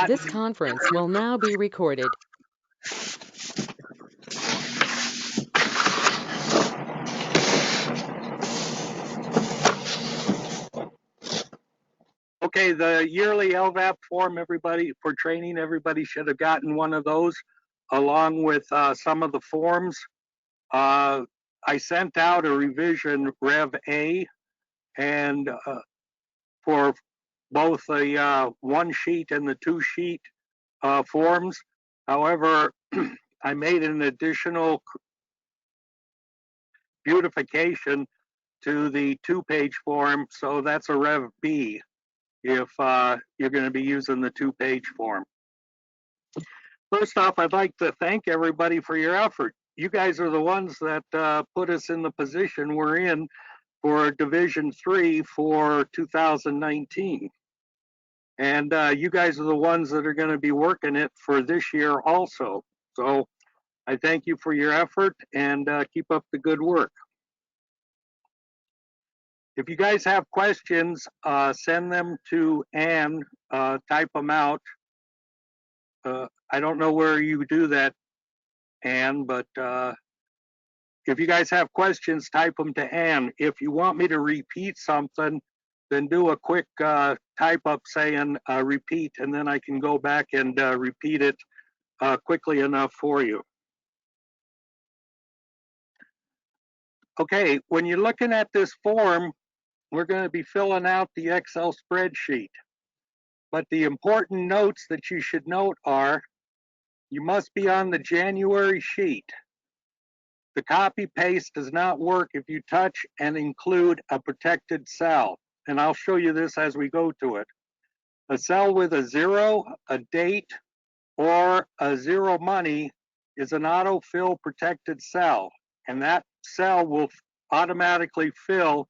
This conference will now be recorded. Okay, the yearly LVAP form, everybody, for training, everybody should have gotten one of those along with some of the forms. I sent out a revision Rev A, and for both the one sheet and the two sheet forms. However, I made an additional beautification to the 2-page form, so that's a Rev B if you're going to be using the 2-page form. First off, I'd like to thank everybody for your effort. You guys are the ones that put us in the position we're in for Division 3 for 2019. And you guys are the ones that are going to be working it for this year also. So I thank you for your effort and keep up the good work. If you guys have questions, send them to Ann, type them out. I don't know where you do that, Ann, but if you guys have questions, type them to Ann. If you want me to repeat something, then do a quick type up saying repeat, and then I can go back and repeat it quickly enough for you. Okay, when you're looking at this form, we're going to be filling out the Excel spreadsheet. But the important notes that you should note are, you must be on the January sheet. The copy paste does not work if you touch and include a protected cell. And I'll show you this as we go to it. A cell with a 0, a date, or a 0 money is an autofill protected cell. And that cell will automatically fill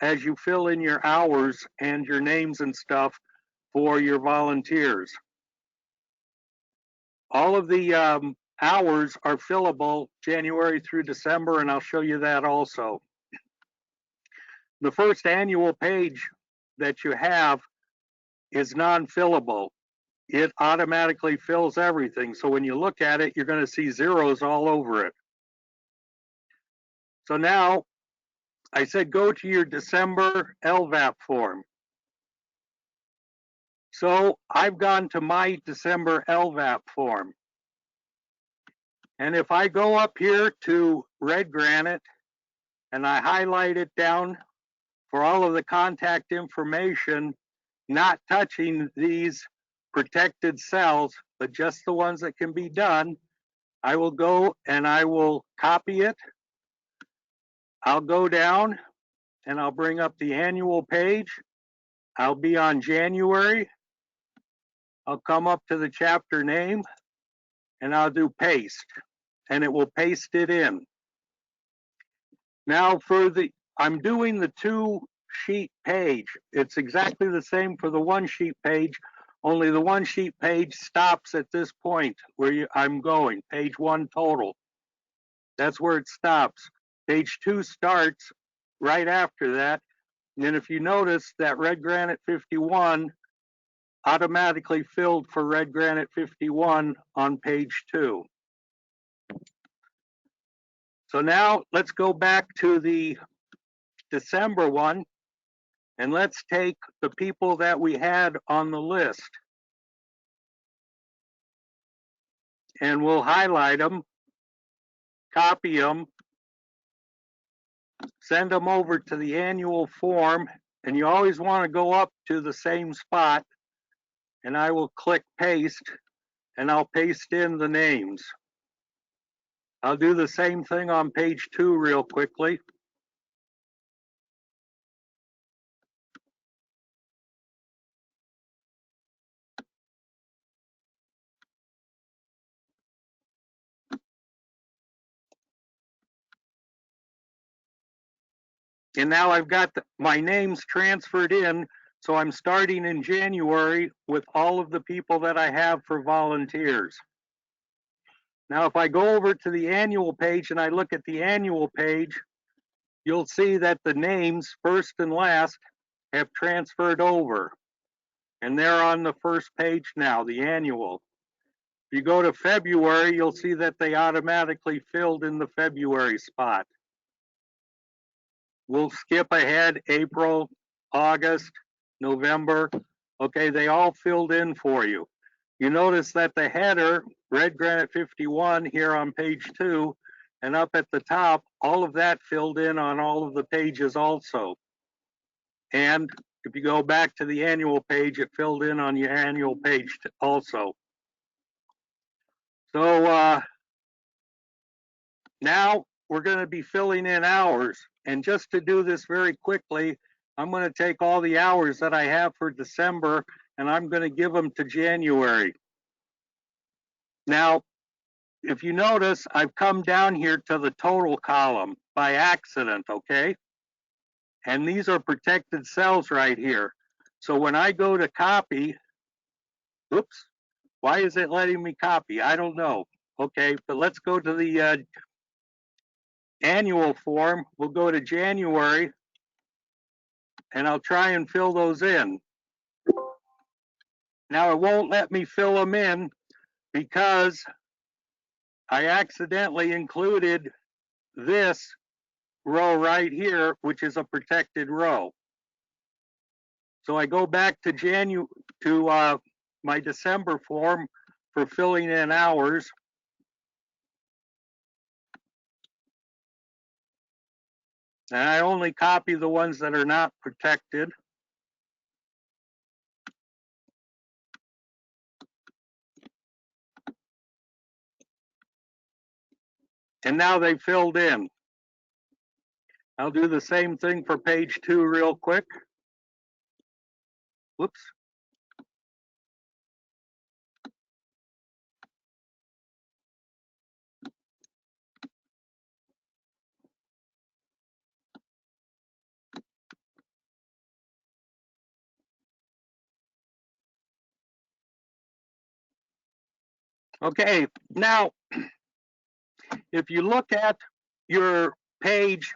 as you fill in your hours and your names and stuff for your volunteers. All of the hours are fillable January through December, and I'll show you that also. The first annual page that you have is non-fillable. It automatically fills everything. So when you look at it, you're going to see zeros all over it. So now I said go to your December LVAP form. So I've gone to my December LVAP form. And if I go up here to Red Granite and I highlight it down for all of the contact information, not touching these protected cells, but just the ones that can be done, I will go and I will copy it. I'll go down and I'll bring up the annual page. I'll be on January. I'll come up to the chapter name and I'll do paste, and it will paste it in. Now I'm doing the 2-sheet page. It's exactly the same for the 1-sheet page, only the 1-sheet page stops at this point where I'm going, page 1 total. That's where it stops. Page 2 starts right after that. And then if you notice that Red Granite 51 automatically filled for Red Granite 51 on page 2. So now let's go back to the December one, and let's take the people that we had on the list. And we'll highlight them, copy them, send them over to the annual form, and you always want to go up to the same spot, and I will click paste, and I'll paste in the names. I'll do the same thing on page 2 real quickly. And now I've got my names transferred in, so I'm starting in January with all of the people that I have for volunteers. Now, if I go over to the annual page and I look at the annual page, you'll see that the names, first and last, have transferred over. and they're on the first page now, the annual. If you go to February, you'll see that they automatically filled in the February spot. We'll skip ahead April, August, November. Okay, they all filled in for you. You notice that the header, Red Granite 51 here on page 2, and up at the top, all of that filled in on all of the pages also. And if you go back to the annual page, it filled in on your annual page also. So now we're going to be filling in hours. And just to do this very quickly, I'm going to take all the hours that I have for December and I'm going to give them to January. Now, if you notice, I've come down here to the total column by accident, okay? And these are protected cells right here. So when I go to copy, oops, why is it letting me copy? I don't know. Okay, but let's go to the annual form. We'll go to January and I'll try and fill those in. Now it won't let me fill them in because I accidentally included this row right here, which is a protected row. So I go back to my December form for filling in hours. And I only copy the ones that are not protected. And now they filled in. I'll do the same thing for page 2 real quick. Whoops. Okay, now, if you look at your page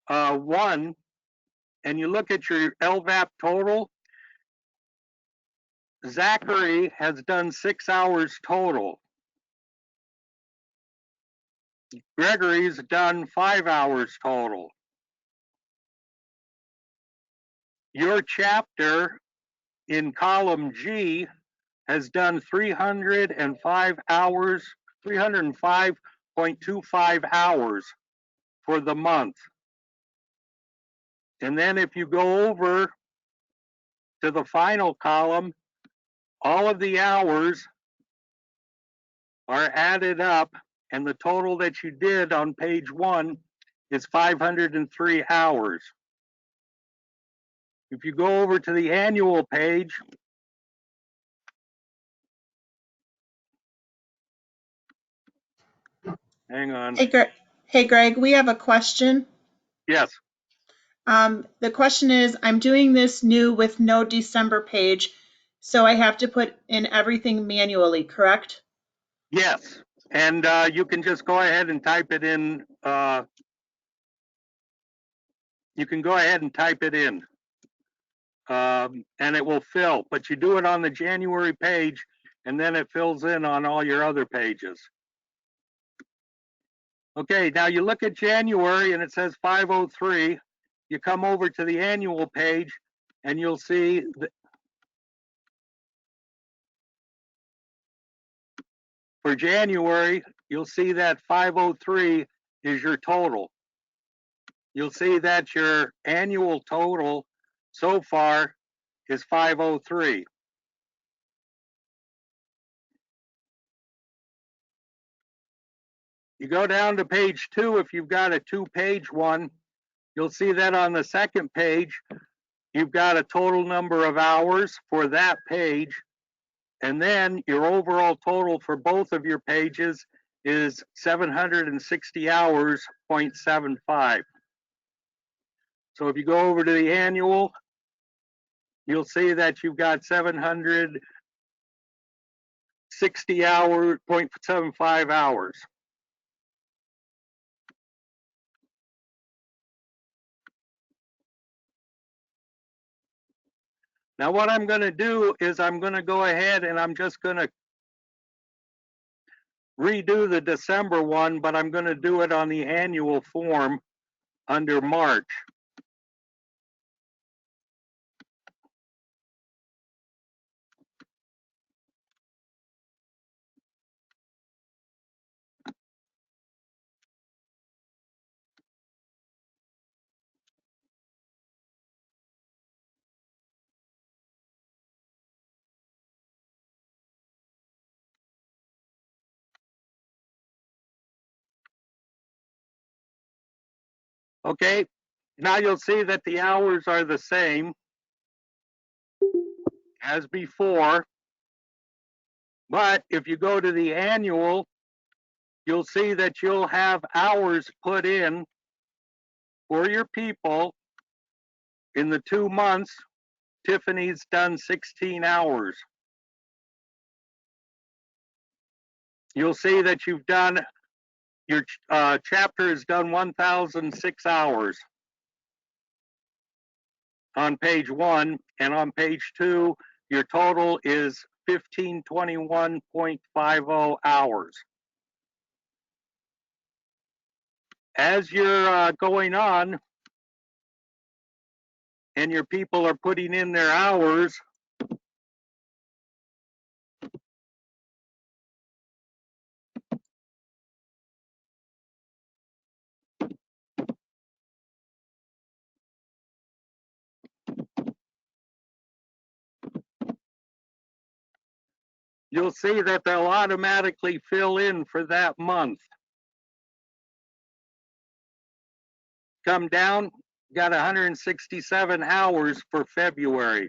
1 and you look at your LVAP total, Zachary has done 6 hours total. Gregory's done 5 hours total. Your chapter in column G has done 305 hours, 305.25 hours for the month. And then if you go over to the final column, all of the hours are added up, and the total that you did on page 1 is 503 hours. If you go over to the annual page, hang on. Hey, Greg, we have a question. Yes. The question is, I'm doing this new with no December page, so I have to put in everything manually, correct? Yes. And you can just go ahead and type it in. You can go ahead and type it in. And it will fill. But you do it on the January page, and then it fills in on all your other pages. Okay, now you look at January and it says 503. You come over to the annual page and you'll see that for January, you'll see that 503 is your total. You'll see that your annual total so far is 503. You go down to page 2, if you've got a 2-page one, you'll see that on the second page, you've got a total number of hours for that page. And then your overall total for both of your pages is 760 hours, 0.75. So if you go over to the annual, you'll see that you've got 760 hours, 0.75 hours. Now what I'm going to do is I'm going to go ahead and I'm just going to redo the December one, but I'm going to do it on the annual form under March. Okay, now you'll see that the hours are the same as before, but if you go to the annual, you'll see that you'll have hours put in for your people. In the 2 months, Tiffany's done 16 hours. You'll see that you've done, your chapter has done 1,006 hours on page 1, and on page 2, your total is 1521.50 hours. As you're going on and your people are putting in their hours, you'll see that they'll automatically fill in for that month. Come down, got 167 hours for February.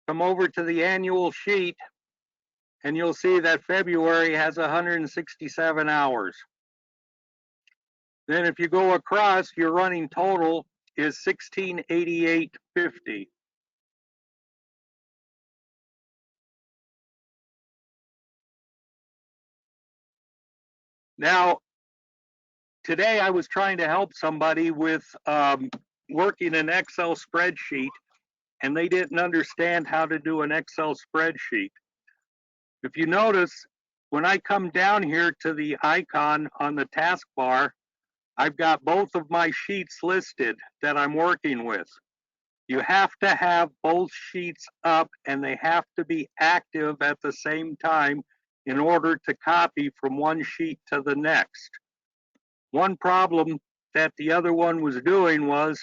Come over to the annual sheet, and you'll see that February has 167 hours. Then if you go across, your running total is 1688.50. Now, today I was trying to help somebody with working an Excel spreadsheet, and they didn't understand how to do an Excel spreadsheet. If you notice, when I come down here to the icon on the taskbar, I've got both of my sheets listed that I'm working with. You have to have both sheets up and they have to be active at the same time in order to copy from one sheet to the next. One problem that the other one was doing was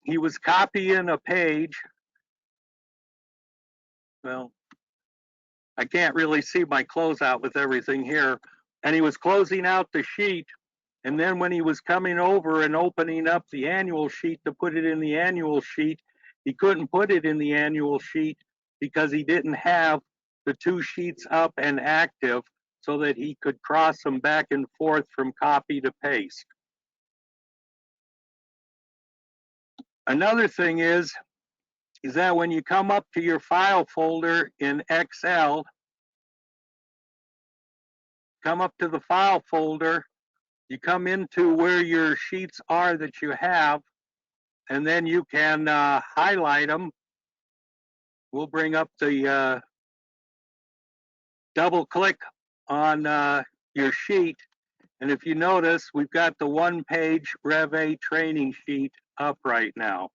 he was copying a page. Well, I can't really see my closeout with everything here. And he was closing out the sheet. And then when he was coming over and opening up the annual sheet to put it in the annual sheet, he couldn't put it in the annual sheet because he didn't have the two sheets up and active so that he could cross them back and forth from copy to paste. Another thing is that when you come up to your file folder in Excel, come up to the file folder, you come into where your sheets are that you have, and then you can highlight them. We'll bring up the double click on your sheet, and if you notice, we've got the one-page Rev A training sheet up right now.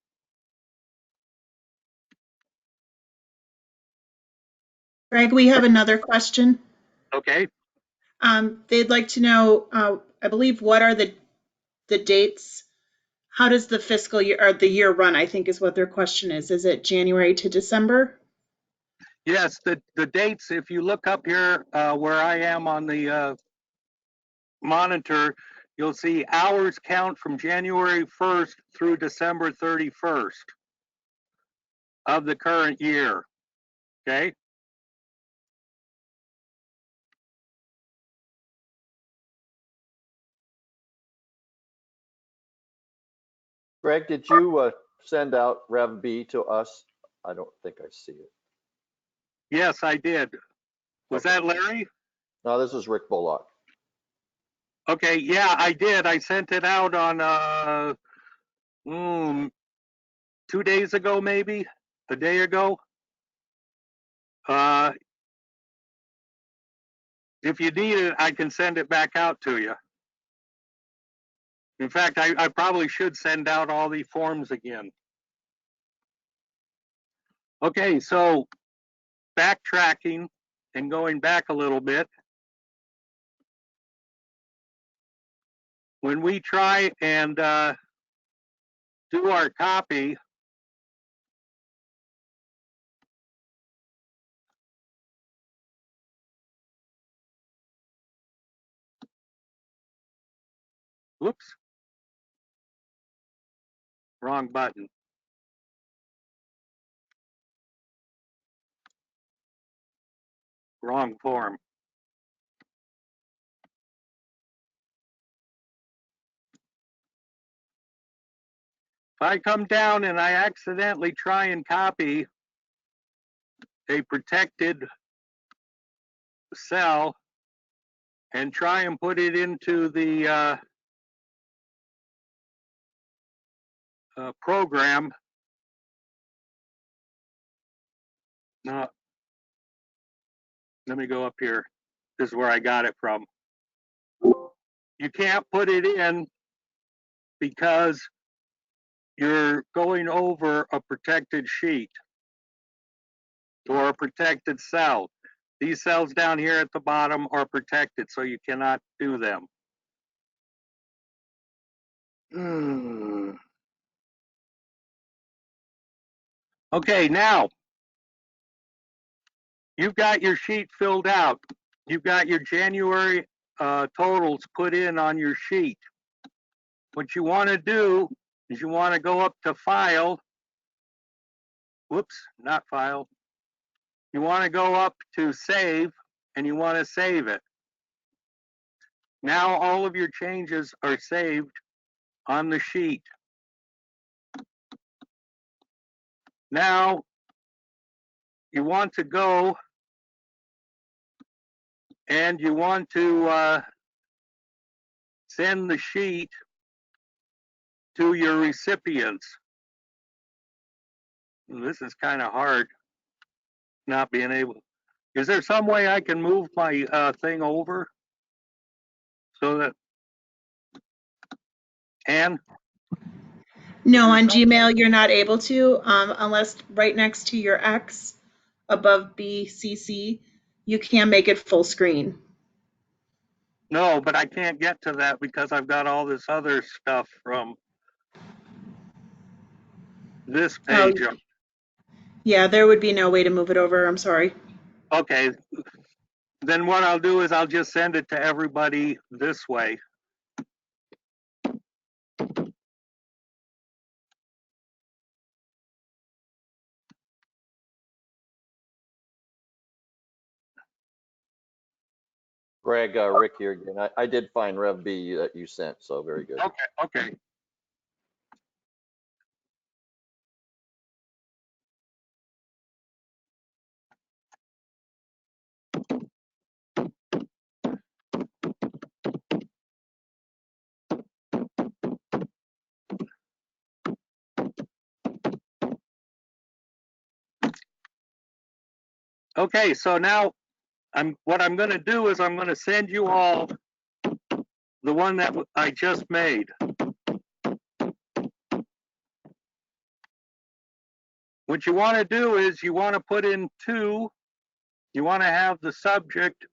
Greg, we have another question. Okay. They'd like to know, I believe, what are the dates? How does the fiscal year or the year run, I think is what their question is. Is it January to December? Yes, the dates, if you look up here where I am on the monitor, you'll see hours count from January 1st through December 31st of the current year. Okay. Greg, did you send out Rev B to us? I don't think I see it. Yes, I did. Was Okay. that Larry? No, this is Rick Bullock. Okay, yeah, I did. I sent it out on 2 days ago, maybe a day ago. If you need it, I can send it back out to you. In fact, I probably should send out all the forms again. Okay, so backtracking and going back a little bit. When we try and do our copy, whoops, wrong button. Wrong form. If I come down and I accidentally try and copy a protected cell and try and put it into the program, no, let me go up here. This is where I got it from. You can't put it in because you're going over a protected sheet or a protected cell. These cells down here at the bottom are protected, so you cannot do them. Okay, now you've got your sheet filled out. You've got your January totals put in on your sheet. What you want to do is you want to go up to File. Whoops, not File. You want to go up to Save, and you want to save it. Now all of your changes are saved on the sheet. Now you want to go and you want to send the sheet to your recipients. This is kind of hard, not being able. Is there some way I can move my thing over so that, Ann? No, on Gmail, you're not able to, unless right next to your X above BCC, you can make it full screen. No, but I can't get to that because I've got all this other stuff from this Oh, page. yeah, there would be no way to move it over. I'm sorry. Okay, then what I'll do is I'll just send it to everybody this way. Greg, Rick here again. I did find Rev B that you sent, so very good. Okay. Okay, so now what I'm going to do is I'm going to send you all the one that I just made. What you want to do is you want to put in two, you want to have the subject,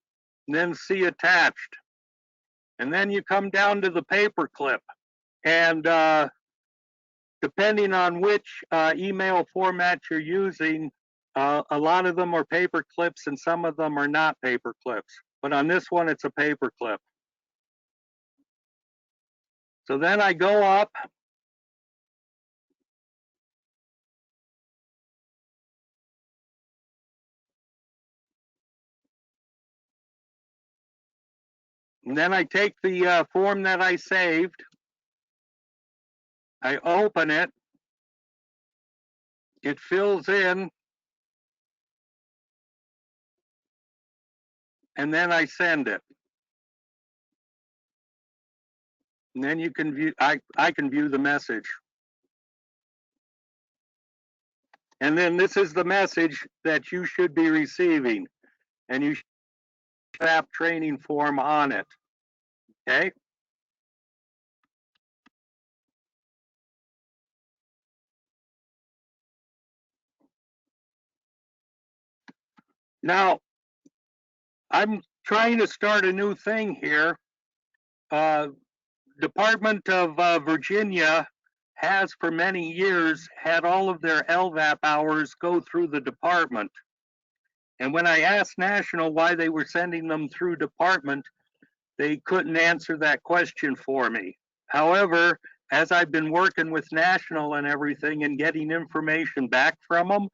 and then see attached. And then you come down to the paper clip. And depending on which email format you're using, a lot of them are paper clips and some of them are not paper clips. But on this one, it's a paper clip. So then I go up. And then I take the form that I saved. I open it. It fills in. And then I send it. And then you can view, I can view the message. And then this is the message that you should be receiving, and you should have training form on it. Okay? Now, I'm trying to start a new thing here. Department of Virginia has for many years had all of their LVAP hours go through the department. And when I asked National why they were sending them through department, they couldn't answer that question for me. However, as I've been working with National and everything and getting information back from them,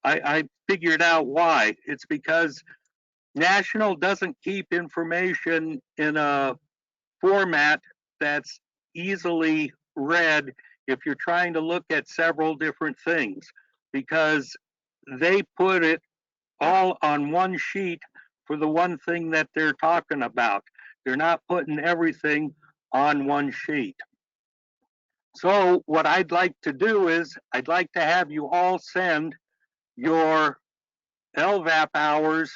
I figured out why. It's because National doesn't keep information in a format that's easily read if you're trying to look at several different things, because they put it all on one sheet for the one thing that they're talking about. They're not putting everything on one sheet. So what I'd like to do is I'd like to have you all send your LVAP hours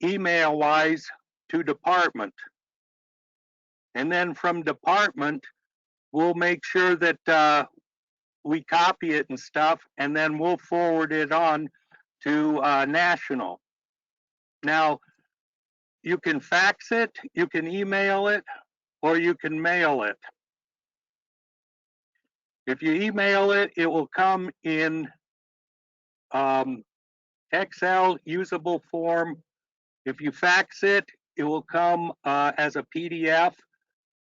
email wise to department. And then from department, we'll make sure that we copy it and stuff, and then we'll forward it on to National. Now, you can fax it, you can email it, or you can mail it. If you email it, it will come in Excel usable form. If you fax it, it will come as a PDF.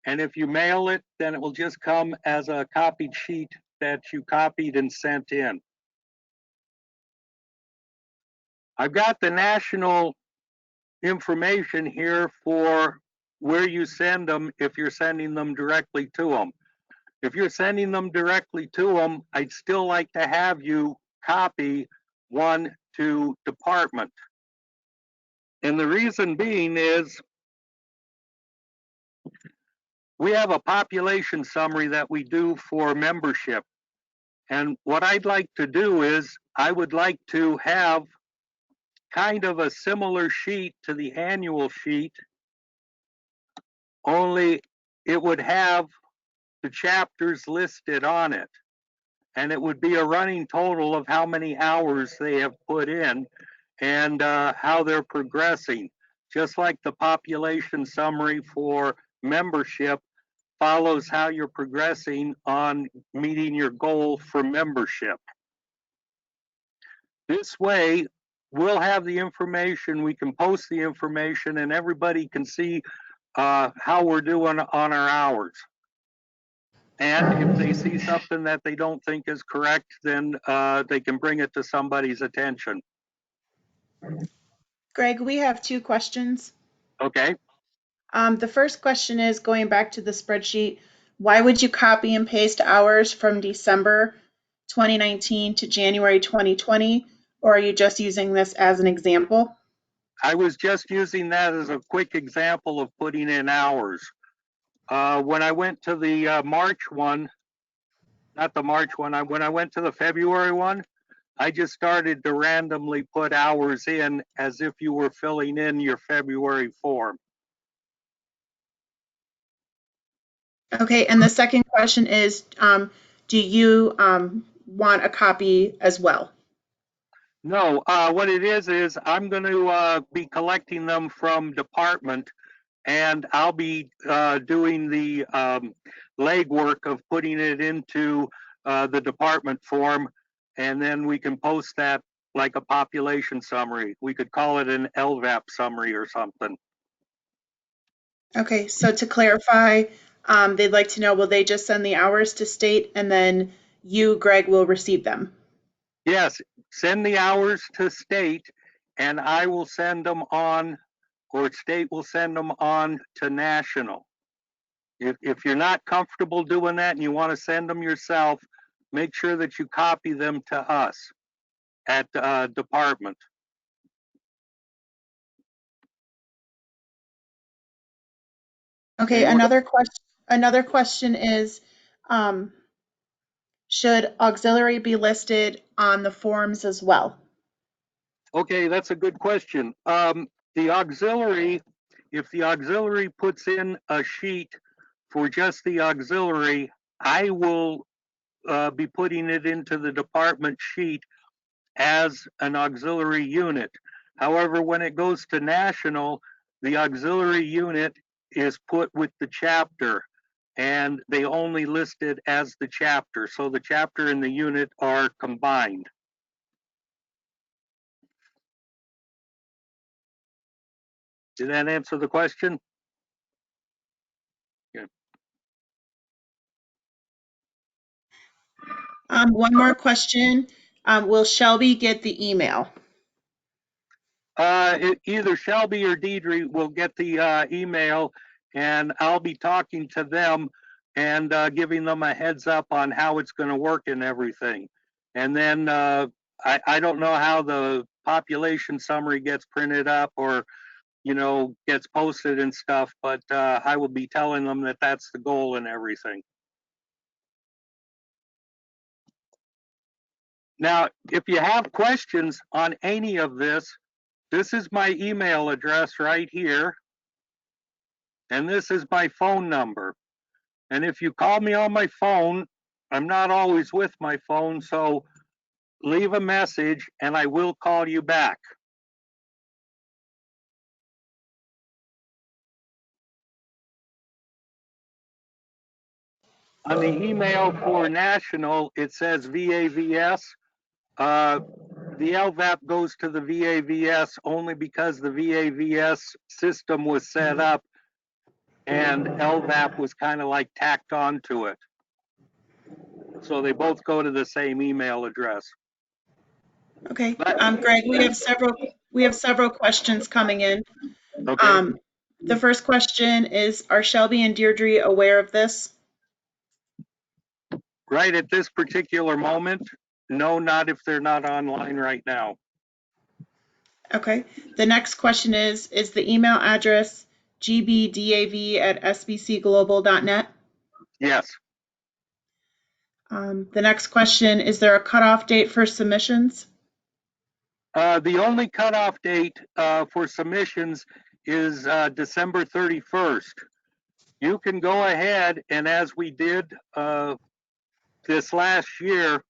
And if you mail it, then it will just come as a copied sheet that you copied and sent in. I've got the National information here for where you send them if you're sending them directly to them. If you're sending them directly to them, I'd still like to have you copy one to department. And the reason being is we have a population summary that we do for membership. And what I'd like to do is I would like to have kind of a similar sheet to the annual sheet, only it would have the chapters listed on it. And it would be a running total of how many hours they have put in and how they're progressing. Just like the population summary for membership follows how you're progressing on meeting your goal for membership. This way, we'll have the information, we can post the information, and everybody can see how we're doing on our hours. And if they see something that they don't think is correct, then they can bring it to somebody's attention. Greg, we have two questions. Okay. The first question is going back to the spreadsheet. Why would you copy and paste hours from December 2019 to January 2020? Or are you just using this as an example? I was just using that as a quick example of putting in hours. When I went to the March one, not the March one, when I went to the February one, I just started to randomly put hours in as if you were filling in your February form. Okay, and the second question is, do you want a copy as well? No, what it is I'm going to be collecting them from department, and I'll be doing the legwork of putting it into the department form, and then we can post that like a population summary. We could call it an LVAP summary or something. Okay, so to clarify, they'd like to know, will they just send the hours to state and then you, Greg, will receive them? Yes, send the hours to state, and I will send them on, or state will send them on to national. If you're not comfortable doing that and you want to send them yourself, make sure that you copy them to us at department. Okay, And another question is, Should auxiliary be listed on the forms as well? Okay, that's a good question. The auxiliary, if the auxiliary puts in a sheet for just the auxiliary, I will be putting it into the department sheet as an auxiliary unit. However, when it goes to national, the auxiliary unit is put with the chapter and they only list it as the chapter. So the chapter and the unit are combined. Did that answer the question? Yeah. One more question. Will Shelby get the email? Either Shelby or Deidre will get the email, and I'll be talking to them and giving them a heads up on how it's going to work and everything. And then I don't know how the population summary gets printed up or, you know, gets posted and stuff, but I will be telling them that that's the goal and everything. Now, if you have questions on any of this is my email address right here. And this is my phone number. And if you call me on my phone, I'm not always with my phone, so leave a message and I will call you back. On the email for national, it says VAVS. The LVAP goes to the VAVS only because the VAVS system was set up and LVAP was kind of like tacked onto it. So they both go to the same email address. Okay, Greg, we have several questions coming in. Okay. The first question is, are Shelby and Deirdre aware of this? Right at this particular moment, no, not if they're not online right now. Okay. The next question is the email address gbdav@sbcglobal.net? Yes. The next question, is there a cutoff date for submissions? The only cutoff date for submissions is December 31st. You can go ahead and, as we did this last year,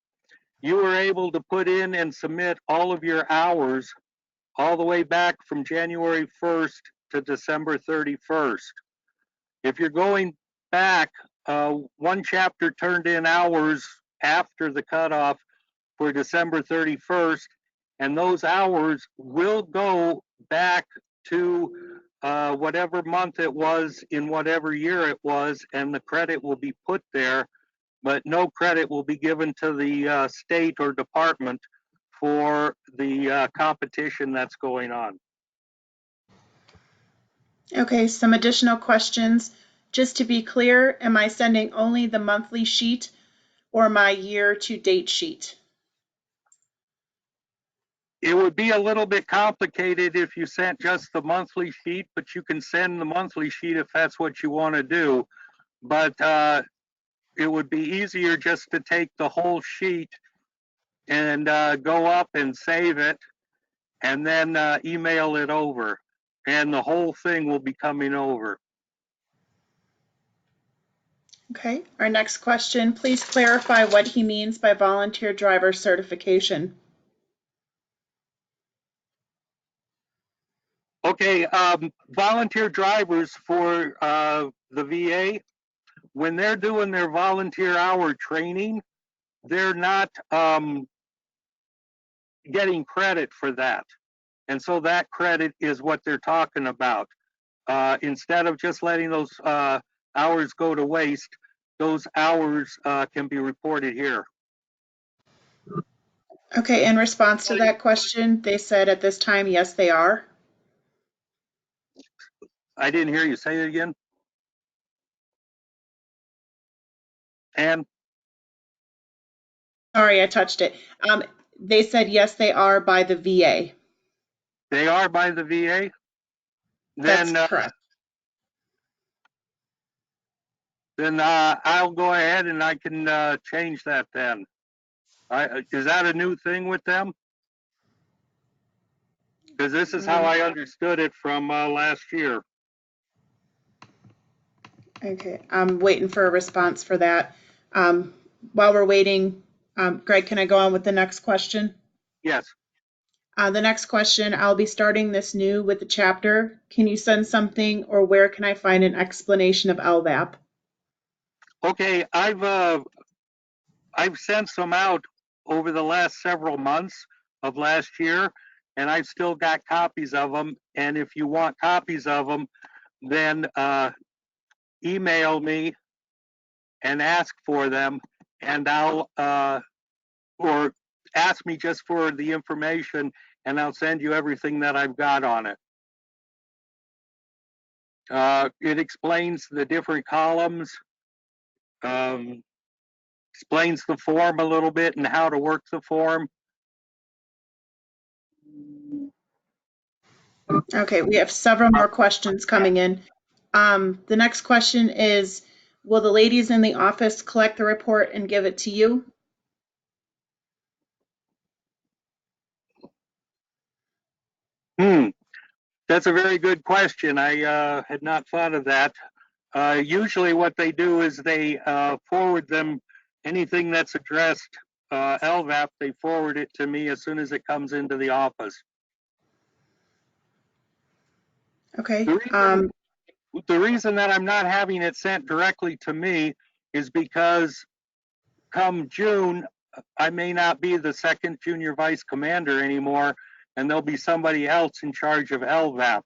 you were able to put in and submit all of your hours all the way back from January 1st to December 31st. If you're going back, one chapter turned in hours after the cutoff for December 31st, and those hours will go back to whatever month it was in whatever year it was, and the credit will be put there, but no credit will be given to the state or department for the competition that's going on. Okay, some additional questions. Just to be clear, am I sending only the monthly sheet or my year-to-date sheet? It would be a little bit complicated if you sent just the monthly sheet, but you can send the monthly sheet if that's what you want to do. But it would be easier just to take the whole sheet and go up and save it and then email it over. And the whole thing will be coming over. Okay, our next question, please clarify what he means by volunteer driver certification. Okay, volunteer drivers for the VA, when they're doing their volunteer hour training, they're not getting credit for that. And so that credit is what they're talking about. Instead of just letting those hours go to waste, those hours can be reported here. Okay, in response to that question, they said at this time, yes, they are. I didn't hear you. Say it again. And Sorry, I touched it. They said yes, they are by the VA. they are by the VA? That's Then correct. then I'll go ahead and I can change that then. Is that a new thing with them? Because this is how I understood it from last year. Okay, I'm waiting for a response for that. While we're waiting, Greg, can I go on with the next question? Yes. The next question, I'll be starting this new with the chapter. Can you send something, or where can I find an explanation of LVAP? Okay, I've sent some out over the last several months of last year, and I've still got copies of them. And if you want copies of them, then email me and ask for them, and I'll or ask me just for the information, and I'll send you everything that I've got on it. It explains the different columns, explains the form a little bit and how to work the form. Okay, we have several more questions coming in. The next question is, will the ladies in the office collect the report and give it to you? That's a very good question. I had not thought of that. Usually what they do is they forward them anything that's addressed LVAP, they forward it to me as soon as it comes into the office. Okay. The reason that I'm not having it sent directly to me is because come June, I may not be the second junior vice commander anymore, and there'll be somebody else in charge of LVAP.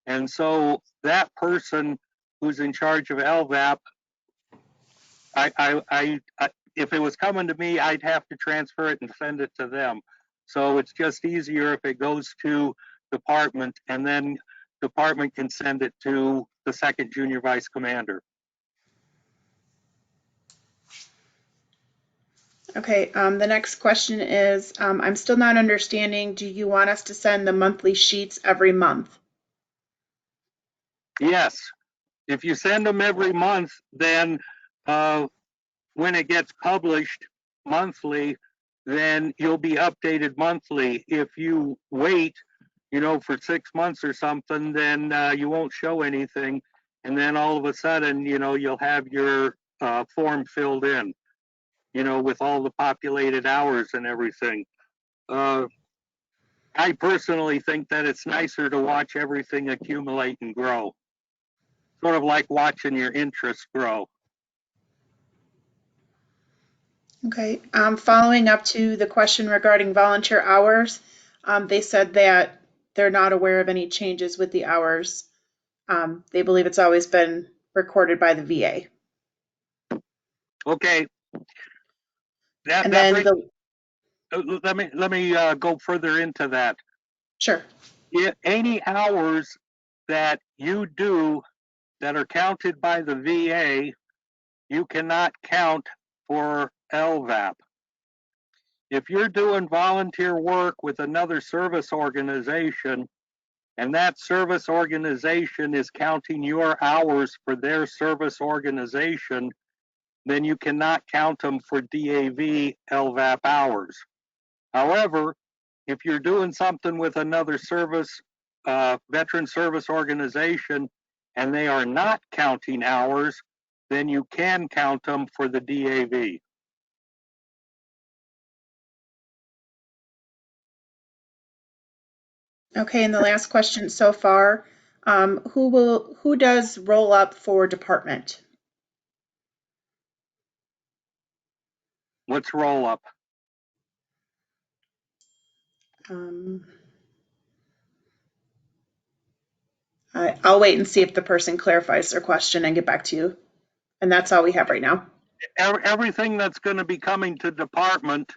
And so that person who's in charge of LVAP, if it was coming to me, I'd have to transfer it and send it to them. So it's just easier if it goes to department, and then department can send it to the second junior vice commander. Okay, the next question is, I'm still not understanding, do you want us to send the monthly sheets every month? Yes. If you send them every month, then when it gets published monthly, then you'll be updated monthly. If you wait, for 6 months or something, then you won't show anything. And then all of a sudden, you'll have your form filled in, with all the populated hours and everything. I personally think that it's nicer to watch everything accumulate and grow. Sort of like watching your interests grow. Okay, following up to the question regarding volunteer hours, they said that they're not aware of any changes with the hours. They believe it's always been recorded by the VA. Okay. Let me go further into that. Sure. Any hours that you do that are counted by the VA, you cannot count for LVAP. If you're doing volunteer work with another service organization, and that service organization is counting your hours for their service organization, then you cannot count them for DAV LVAP hours. However, if you're doing something with another service, veteran service organization, and they are not counting hours, then you can count them for the DAV. Okay, and the last question so far, who does roll up for department? What's roll up? I'll wait and see if the person clarifies their question and get back to you. And that's all we have right now. Everything that's going to be coming to department,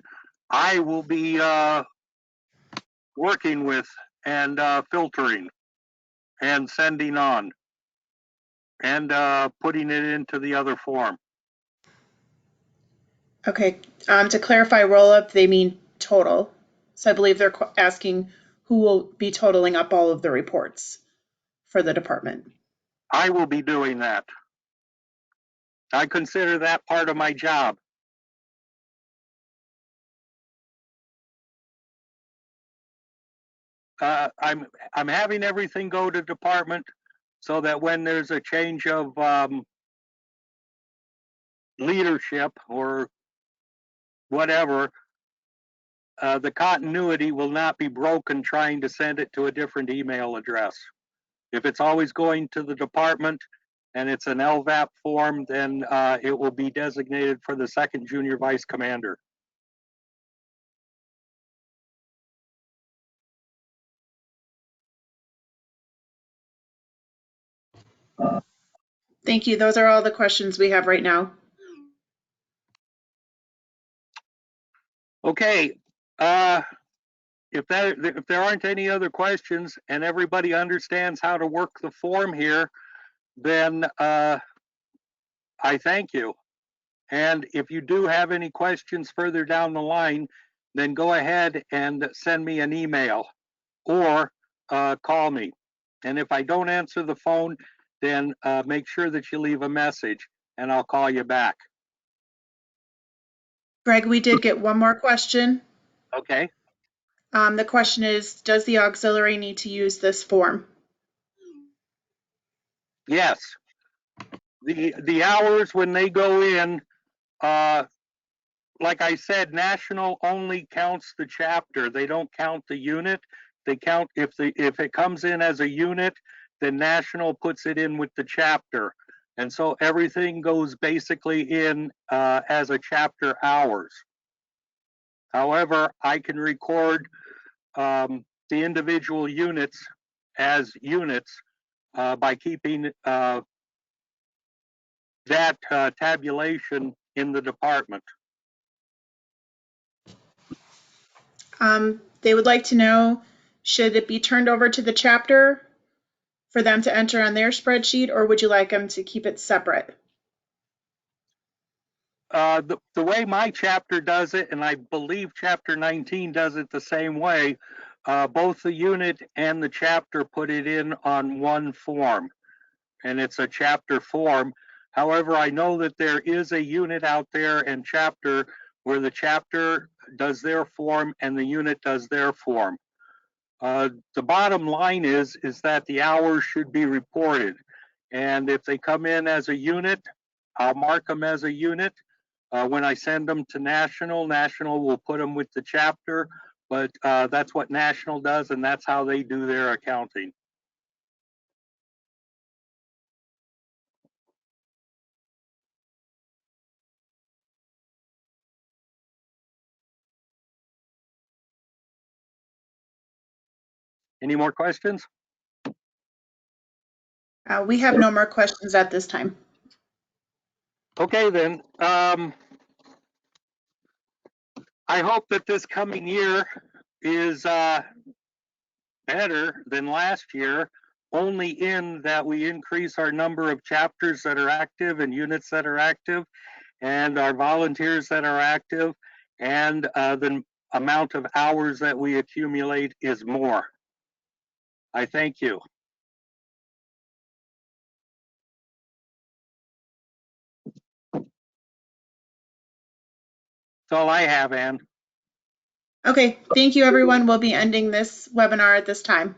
I will be working with and filtering and sending on and putting it into the other form. Okay, to clarify roll up, they mean total. So I believe they're asking who will be totaling up all of the reports for the department. I will be doing that. I consider that part of my job. I'm having everything go to department so that when there's a change of leadership or whatever, the continuity will not be broken trying to send it to a different email address. If it's always going to the department and it's an LVAP form, then it will be designated for the second junior vice commander. Thank you. Those are all the questions we have right now. Okay. If there aren't any other questions and everybody understands how to work the form here, then I thank you. And if you do have any questions further down the line, then go ahead and send me an email or call me. And if I don't answer the phone, then make sure that you leave a message and I'll call you back. Greg, we did get one more question. Okay. The question is, does the auxiliary need to use this form? Yes. The hours when they go in, like I said, national only counts the chapter. They don't count the unit. They count if it comes in as a unit, then national puts it in with the chapter. And so everything goes basically in as a chapter hours. However, I can record the individual units as units by keeping that tabulation in the department. They would like to know, should it be turned over to the chapter for them to enter on their spreadsheet, or would you like them to keep it separate? The way my chapter does it, and I believe chapter 19 does it the same way, both the unit and the chapter put it in on one form, and it's a chapter form. However, I know that there is a unit out there and chapter where the chapter does their form and the unit does their form. The bottom line is that the hours should be reported. And if they come in as a unit, I'll mark them as a unit. When I send them to National, National will put them with the chapter, but that's what National does, and that's how they do their accounting. Any more questions? We have no more questions at this time. Okay, then. I hope that this coming year is better than last year, only in that we increase our number of chapters that are active and units that are active and our volunteers that are active, and the amount of hours that we accumulate is more. I thank you. That's all I have, Ann. Okay, thank you, everyone. We'll be ending this webinar at this time.